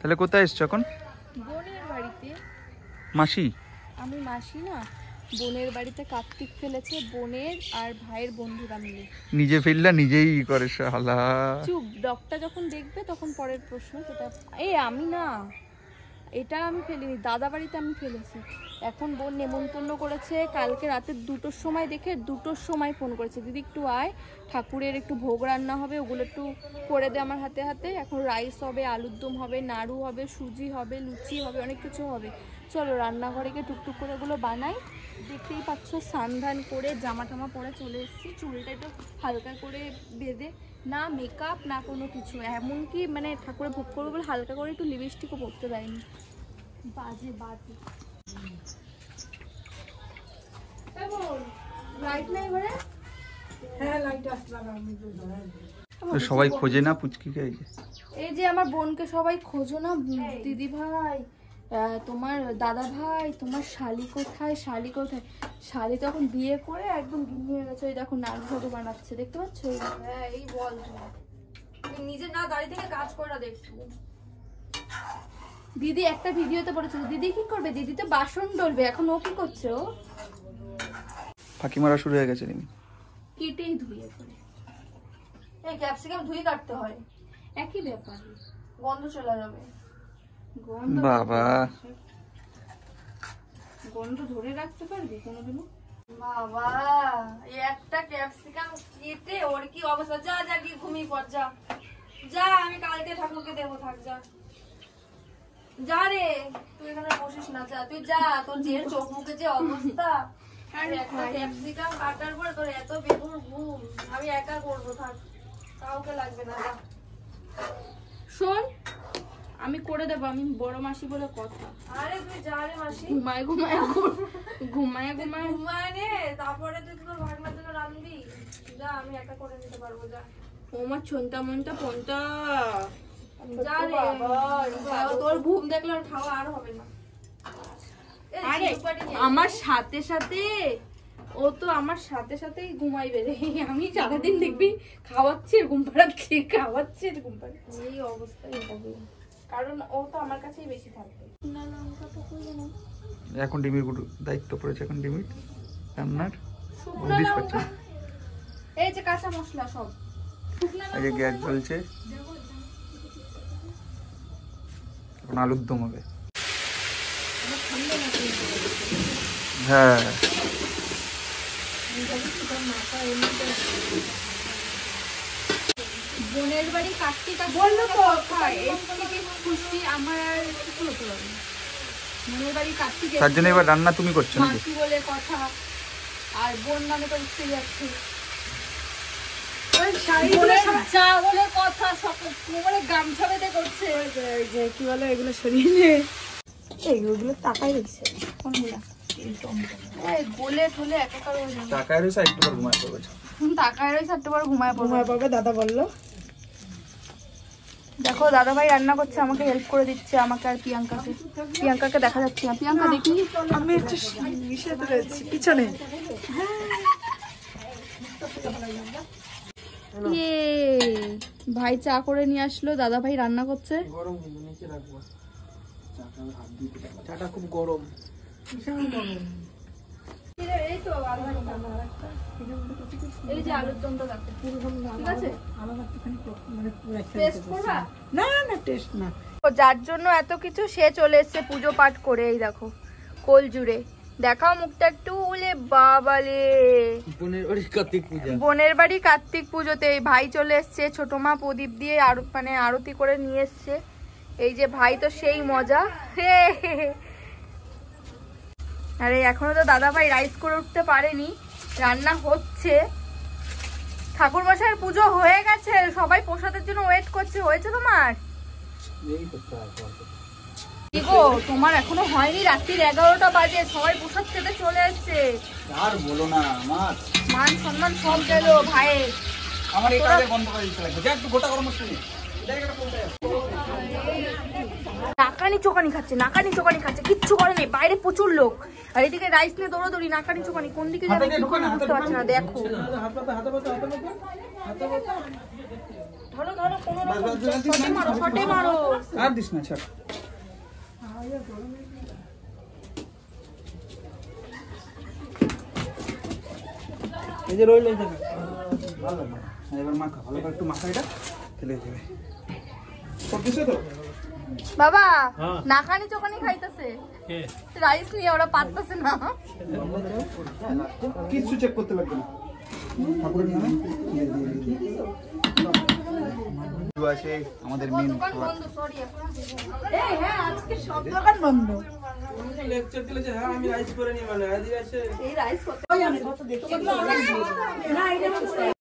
তাহলে কোথায় এসছো এখন? বোনের বাড়িতে। মাসি? আমি মাসি না, বোনের বাড়িতে কার্তিক ফেলেছে, বোনের আর ভাইয়ের বন্ধুরা মিলে। নিজে ফেললা নিজেই করে শালা। চুপ, ডগটা যখন দেখবে তখন পরের প্রশ্ন সেটা। আমি না, এটা আমি ফেলিনি, দাদা বাড়িতে আমি ফেলেছি। এখন বোন নেমন্তন্ন করেছে, কালকে রাতে 2টোর সময় দেখে 2টোর সময় ফোন করেছে, দিদি একটু আয়, ঠাকুরের একটু ভোগ রান্না হবে, ওগুলো একটু করে দে আমার হাতে হাতে। এখন রাইস হবে, আলুর দম হবে, নাড়ু হবে, সুজি হবে, লুচি হবে, অনেক কিছু হবে। চলো রান্নাঘরে গিয়ে টুকটুক করে ওগুলো বানাই। দেখতেই পাচ্ছ স্নান ধান করে জামা টামা পরে চলে এসেছি। চুলটা একটু হালকা করে বেঁধে, না মেকআপ না কোনো কিছু, এমনকি মানে ঠাকুরের ভোগ করবো বলে হালকা করে একটু লিপস্টিকও পরতে দেয়নি। বাজে বাজে। লাইট নাই ঘরে? হ্যাঁ লাইট আসলাম। সবাই খোঁজে না পুচকিকে? এই যে আমার বোনকে সবাই খোঁজো না দিদি ভাই, তোমার দাদা ভাই, তোমার শালি কোথায়, শালি কোথায়। শালি তখন বিয়ে করে একদম ঘুমিয়ে হয়ে গেছে। ওই দেখো নাড়ু বানাচ্ছে, দেখতে পাচ্ছ? হ্যাঁ এই বল, তুমি নিজে না দাঁড়িয়ে থেকে কাজ করা দেখছো। দিদি একটা ভিডিওতে বলেছিল দিদি কি করবে, দিদি তো বাসন ডলবে, এখন ও কি করছে? ও ফাঁকি মারা শুরু হয়ে গেছে নাকি? কেটেই ধুয়ে করে। এই ক্যাপসিকাম ধুয়ে কাটতে হয়, একই ব্যাপার, গন্ধ চলে যাবে। বাবা, গন্ধ ধরে রাখতে পারবি কোনোদিনও? বাবা, এই একটা ক্যাপসিকাম কেটে ওর কি অবস্থা। যা যা গিয়ে ঘুমিয়ে পড়, যা যা, আমি কালকে ঠাকুরকে দেবো, থাক যা যা রে, তুই এখানে বসিস না, যা তুই যা। তোর যে চোখ মুখে যে অবস্থা, একটা ক্যাপসিকাম কাটার পর তোর এত বেগুর ঘুম। আমি একা করবো, থাক, কাউকে লাগবে না, যা। শোন, আমি করে দেবো, আমি বড় মাসি বলে কথা। আরে তুই যা রে মাসি, ঘুমায় নে, তারপরে তুই তোর ভাগনার জন্য রাঁধবি। যা, আমি একা করে নিতে পারবো, যা। ও আমার ছন্তা মনটা পন্তা, যা রে। তোর ঘুম দেখলে আর খাওয়া আর হবে না। আরে আমার সাথে সাথে ও তো আমার সাথে সাথেই ঘুমাইবে রে। আমি সারাদিন দেখবি খাওয়াচ্ছি ঘুম পাড়াচ্ছি, খাওয়াচ্ছি ঘুম পাড়াচ্ছি, এই অবস্থাই হবে, কারণ ও তো আমার কাছেই বেশি থাকবে। এখন ডিমির দায়িত্ব পড়েছে, এখন ডিমির রান্নার। এই যে কাঁচা মশলা সব, এই যে গ্যাস জ্বলছে, এখন আলুর দম হবে। হ্যাঁ বোনের বাড়ি কাটতে বললো তো খুশি আমার আর কিছু হতে পারে না। বোনের বাড়ি কাটতে তার জন্য এবার রান্না তুমি করছো নাকি? মাসি বলে কথা, আর বোন মানে তো উঠতে যাচ্ছে, যা বলে কথা সকল মানে গামছা বেঁধে করছে। কি বলে এগুলো সরিয়ে নে, এইগুলো টাকাই রয়েছে কোনগুলা? গোলে ঠোলে একাকার হয়ে যাবে। টাকায় রয়েছে, একটু পর ঘুমায় পড়বে। টাকায় রয়েছে, একটু পর ঘুমায় পড়বে দাদা বললো। দেখো দাদা ভাই রান্না করছে, আমাকে হেল্প করে দিচ্ছে, আমাকে আর প্রিয়াঙ্কাকে। প্রিয়াঙ্কাকে দেখা যাচ্ছে না, প্রিয়াঙ্কা দেখি। আমি একটু মিশাতে রয়েছি পিছনে। ভাই চা করে নিয়ে আসলো, দাদা ভাই রান্না করছে। গরম নিচে রাখবো, চাটা খুব গরম, ভীষণ গরম। এই যে আলুর দমটা দেখো, ঠিক আছে? না না টেস্ট না। যার জন্য এত কিছু সে চলে এসছে পুজো পাঠ করে। এই দেখো কোল জুড়ে, দেখাও মুখটা একটু। বলে বাবালে, বোনের বাড়ি কার্তিক পুজোতে এই ভাই চলে এসছে, ছোট মা প্রদীপ দিয়ে মানে আরতি করে নিয়ে এসছে। এই যে ভাই তো সেই মজা। আরে এখনো তো দাদা ভাই রাইস করে উঠতে পারেনি, রান্না হচ্ছে। ঠাকুর মশাইয়ের পুজো হয়ে গেছে, সবাই প্রসাদের জন্য ওয়েট করছে। হয়েছে তোমার? কি গো, তোমার এখনো হয়নি? রাত্রির 11টা বাজে, সবাই প্রসাদ খেতে চলে আসছে। আর বলো না, আমার মান সম্মান সব গেল ভাইয়ের। আমার এই কাজে বন্ধ করে দিতে লাগবে। যা একটু গোটা গরম মশলা নিয়ে নাকানি চোকানি খাচ্ছে, কিচ্ছু করে নেই, বাইরে প্রচুর লোক। আর এদিকে রাইস নিয়ে দৌড়াদৌড়ি, নাকানি চোকানি, কোন দিকে যাবে বুঝতে পারছি না। দেখো ধরো ধরো কোনো রকম শটে মারো আর দিস না ছাড়। এই যে রইল এই জায়গা ভালো লাগবে। এবার মাখা ভালো করে একটু মাখা, এটা খেলে যাবে। সব কিছু তো বাবা নাখানি চোখানি খাইতেছে রাইস নিয়ে, ওরা পারতেছে না। কিছু চেক করতে লাগবে না। ঠাকুরের নামে আছে আমাদের মেন এই হ্যাঁ আজকে সব দোকান বন্ধ। লেকচার দিলে যে হ্যাঁ আমি রাইস করে নি মানে আজ আছে এই রাইস কত দেখো না এটা